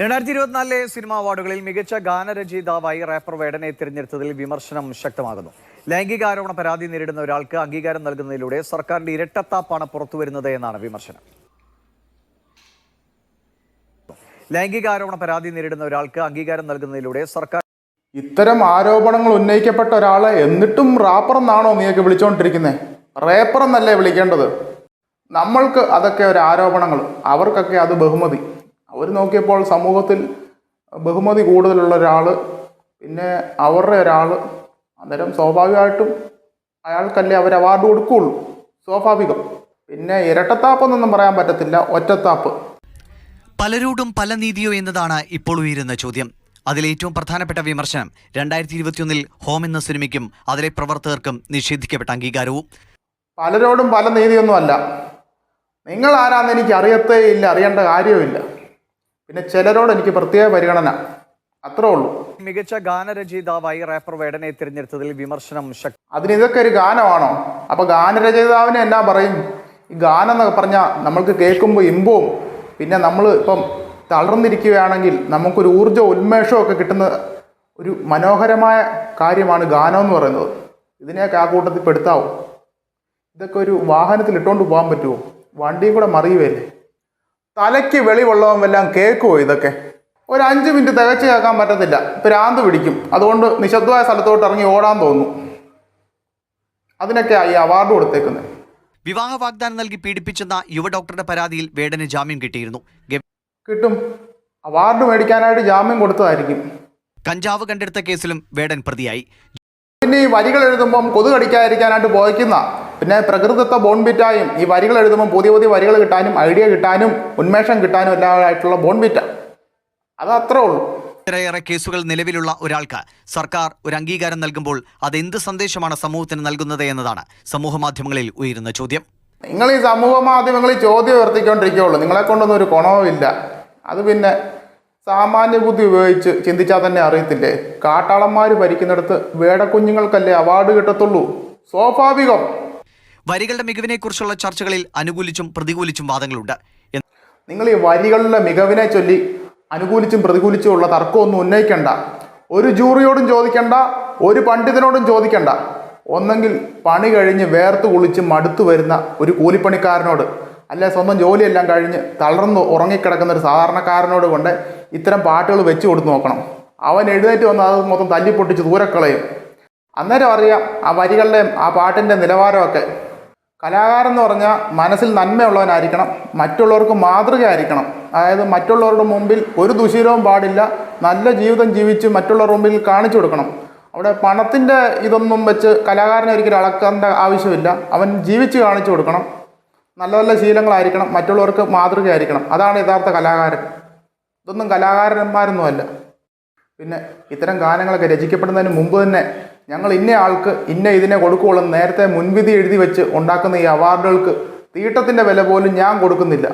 2024 cinema അവാർഡുകളിൽ മികച്ച ഗാനരചയിതാവായി wrapper വേടനെ തിരഞ്ഞെടുത്തതിൽ വിമർശനം ശക്തമാകുന്നു. ലൈംഗികാരോപണ പരാതി നേരിടുന്ന ഒരാൾക്ക് അംഗീകാരം നൽകുന്നതിലൂടെ സർക്കാരിന്റെ ഇരട്ടത്താപ്പാണ് പുറത്തുവരുന്നത് എന്നാണ് വിമർശനം. ലൈംഗികാരോപണ പരാതി നേരിടുന്ന ഒരാൾക്ക് അംഗീകാരം നൽകുന്നതിലൂടെ സർക്കാർ ഇത്തരം ആരോപണങ്ങൾ ഉന്നയിക്കപ്പെട്ട ഒരാളെ എന്നിട്ടും റാപ്പർ എന്നാണോ നീയൊക്കെ വിളിച്ചുകൊണ്ടിരിക്കുന്നത്? റേപ്പർ എന്നല്ലേ വിളിക്കേണ്ടത്? നമ്മൾക്ക് അതൊക്കെ ഒരു ആരോപണങ്ങൾ, അവർക്കൊക്കെ അത് ബഹുമതി. അവർ നോക്കിയപ്പോൾ സമൂഹത്തിൽ ബഹുമതി കൂടുതലുള്ള ഒരാൾ, പിന്നെ അവരുടെ ഒരാൾ, അന്നേരം സ്വാഭാവികമായിട്ടും അയാൾക്കല്ലേ അവർ അവാർഡ് കൊടുക്കുകയുള്ളൂ, സ്വാഭാവികം. പിന്നെ ഇരട്ടത്താപ്പെന്നൊന്നും പറയാൻ പറ്റത്തില്ല, ഒറ്റത്താപ്പ്. പലരോടും പല നീതിയോ എന്നതാണ് ഇപ്പോൾ ഉയരുന്ന ചോദ്യം. അതിലേറ്റവും പ്രധാനപ്പെട്ട വിമർശനം 2021 ഹോം എന്ന സിനിമയ്ക്കും അതിലെ പ്രവർത്തകർക്കും നിഷേധിക്കപ്പെട്ട അംഗീകാരവും. പലരോടും പല നീതിയൊന്നും അല്ല. നിങ്ങൾ ആരാന്ന് എനിക്ക് അറിയത്തേ ഇല്ല, അറിയേണ്ട കാര്യവുമില്ല. പിന്നെ ചിലരോട് എനിക്ക് പ്രത്യേക പരിഗണന, അത്രേ ഉള്ളൂ. മികച്ച ഗാനരചയിതാവായി റാപ്പർ വേടനെ തിരഞ്ഞെടുത്തതിൽ വിമർശനം അതിന് ഇതൊക്കെ ഒരു ഗാനമാണോ? അപ്പൊ ഗാനരചയിതാവിനെ എന്നാ പറയും? ഈ ഗാനം എന്നൊക്കെ പറഞ്ഞാൽ നമ്മൾക്ക് കേൾക്കുമ്പോൾ ഇമ്പവും, പിന്നെ നമ്മൾ ഇപ്പം തളർന്നിരിക്കുകയാണെങ്കിൽ നമുക്കൊരു ഊർജ്ജ ഉന്മേഷമൊക്കെ കിട്ടുന്ന ഒരു മനോഹരമായ കാര്യമാണ് ഗാനം എന്ന് പറയുന്നത്. ഇതിനെയൊക്കെ ആ കൂട്ടത്തിൽ പെടുത്താവും? ഇതൊക്കെ ഒരു വാഹനത്തിൽ ഇട്ടുകൊണ്ട് പോകാൻ പറ്റുമോ? വണ്ടിയും കൂടെ മറിയുകയല്ലേ. തലയ്ക്ക് വെളിവുള്ളവൻ വല്ലതും കേൾക്കുമോ ഇതൊക്കെ? ഒരു 5 മിനിറ്റ് തികച്ച് കേൾക്കാൻ പറ്റത്തില്ല, ഭ്രാന്ത് പിടിക്കും. അതുകൊണ്ട് നിശബ്ദമായ സ്ഥലത്തോട്ട് ഇറങ്ങി ഓടാൻ തോന്നും. അതിനൊക്കെ ഈ അവാർഡ് കൊടുത്തേക്കുന്നത്. വിവാഹ വാഗ്ദാനം നൽകി പീഡിപ്പിച്ചെന്ന യുവ ഡോക്ടറുടെ പരാതിയിൽ വേടന് ജാമ്യം കിട്ടിയിരുന്നു. കിട്ടും. അവാർഡ് മേടിക്കാനായിട്ട് ജാമ്യം കൊടുത്തതായിരിക്കും. കഞ്ചാവ് കണ്ടെടുത്ത കേസിലും വേടൻ പ്രതിയായി. പിന്നെ ഈ വരികൾ എഴുതുമ്പം കൊതുക് കടിക്കാതിരിക്കാനായിട്ട് പോയിക്കുന്ന, പിന്നെ പ്രകൃതിത്വ ബോൺബിറ്റായും ഈ വരികൾ എഴുതുമ്പം പുതിയ പുതിയ വരികൾ കിട്ടാനും ഐഡിയ കിട്ടാനും ഉന്മേഷം കിട്ടാനും എല്ലാമായിട്ടുള്ള ബോൺബിറ്റ. അത് അത്രേ ഉള്ളൂ. ഇത്രയേറെ കേസുകൾ നിലവിലുള്ള ഒരാൾക്ക് സർക്കാർ ഒരു അംഗീകാരം നൽകുമ്പോൾ അതെന്ത് സന്ദേശമാണ് സമൂഹത്തിന് നൽകുന്നത് എന്നതാണ് സമൂഹ മാധ്യമങ്ങളിൽ ഉയരുന്ന ചോദ്യം. നിങ്ങൾ ഈ സമൂഹ മാധ്യമങ്ങളിൽ ചോദ്യം ഉയർത്തിക്കൊണ്ടിരിക്കുകയുള്ളൂ. നിങ്ങളെ കൊണ്ടൊന്നും ഒരു ഗുണവുമില്ല. അത് പിന്നെ സാമാന്യ ബുദ്ധി ഉപയോഗിച്ച് ചിന്തിച്ചാൽ തന്നെ അറിയത്തില്ലേ, കാട്ടാളന്മാർ ഭരിക്കുന്നിടത്ത് വേടക്കുഞ്ഞുങ്ങൾക്കല്ലേ അവാർഡ് കിട്ടത്തുള്ളൂ, സ്വാഭാവികം. വരികളുടെ മികവിനെ കുറിച്ചുള്ള ചർച്ചകളിൽ അനുകൂലിച്ചും പ്രതികൂലിച്ചും വാദങ്ങളുണ്ട്. നിങ്ങൾ ഈ വരികളുടെ മികവിനെ ചൊല്ലി അനുകൂലിച്ചും പ്രതികൂലിച്ചും ഉള്ള തർക്കമൊന്നും ഉന്നയിക്കണ്ട. ഒരു ജൂറിയോടും ചോദിക്കണ്ട, ഒരു പണ്ഡിതനോടും ചോദിക്കണ്ട. ഒന്നെങ്കിൽ പണി കഴിഞ്ഞ് വേർത്ത് കുളിച്ച് മടുത്തു വരുന്ന ഒരു കൂലിപ്പണിക്കാരനോട്, അല്ലെ സ്വന്തം ജോലിയെല്ലാം കഴിഞ്ഞ് തളർന്ന് ഉറങ്ങിക്കിടക്കുന്ന ഒരു സാധാരണക്കാരനോട് കൊണ്ട് ഇത്തരം പാട്ടുകൾ വെച്ച് കൊടുത്ത് നോക്കണം. അവൻ എഴുന്നേറ്റ് വന്ന് അത് മൊത്തം തല്ലിപ്പൊട്ടിച്ച് ദൂരക്കളയും. അന്നേരം അറിയാം ആ വരികളുടെയും ആ പാട്ടിൻ്റെ നിലവാരമൊക്കെ. കലാകാരൻ എന്ന് പറഞ്ഞാൽ മനസ്സിൽ നന്മയുള്ളവനായിരിക്കണം, മറ്റുള്ളവർക്ക് മാതൃകയായിരിക്കണം. അതായത് മറ്റുള്ളവരുടെ മുമ്പിൽ ഒരു ദുശീലവും പാടില്ല, നല്ല ജീവിതം ജീവിച്ച് മറ്റുള്ളവരുടെ മുമ്പിൽ കാണിച്ചു കൊടുക്കണം. അവിടെ പണത്തിൻ്റെ ഇതൊന്നും വെച്ച് കലാകാരനെ ഒരിക്കലും അളക്കേണ്ട ആവശ്യമില്ല. അവൻ ജീവിച്ച് കാണിച്ചു കൊടുക്കണം, നല്ല നല്ല ശീലങ്ങളായിരിക്കണം, മറ്റുള്ളവർക്ക് മാതൃകയായിരിക്കണം. അതാണ് യഥാർത്ഥ കലാകാരൻ. ഇതൊന്നും കലാകാരന്മാരൊന്നുമല്ല. പിന്നെ ഇത്തരം ഗാനങ്ങളൊക്കെ രചിക്കപ്പെടുന്നതിന് മുമ്പ് തന്നെ ഞങ്ങൾ ഇന്ന ആൾക്ക് ഇന്ന ഇതിനെ കൊടുക്കുകയുള്ളൂ നേരത്തെ മുൻവിധി എഴുതി വെച്ച് ഉണ്ടാക്കുന്ന ഈ അവാർഡുകൾക്ക് തീട്ടത്തിൻ്റെ വില പോലും ഞാൻ കൊടുക്കുന്നില്ല.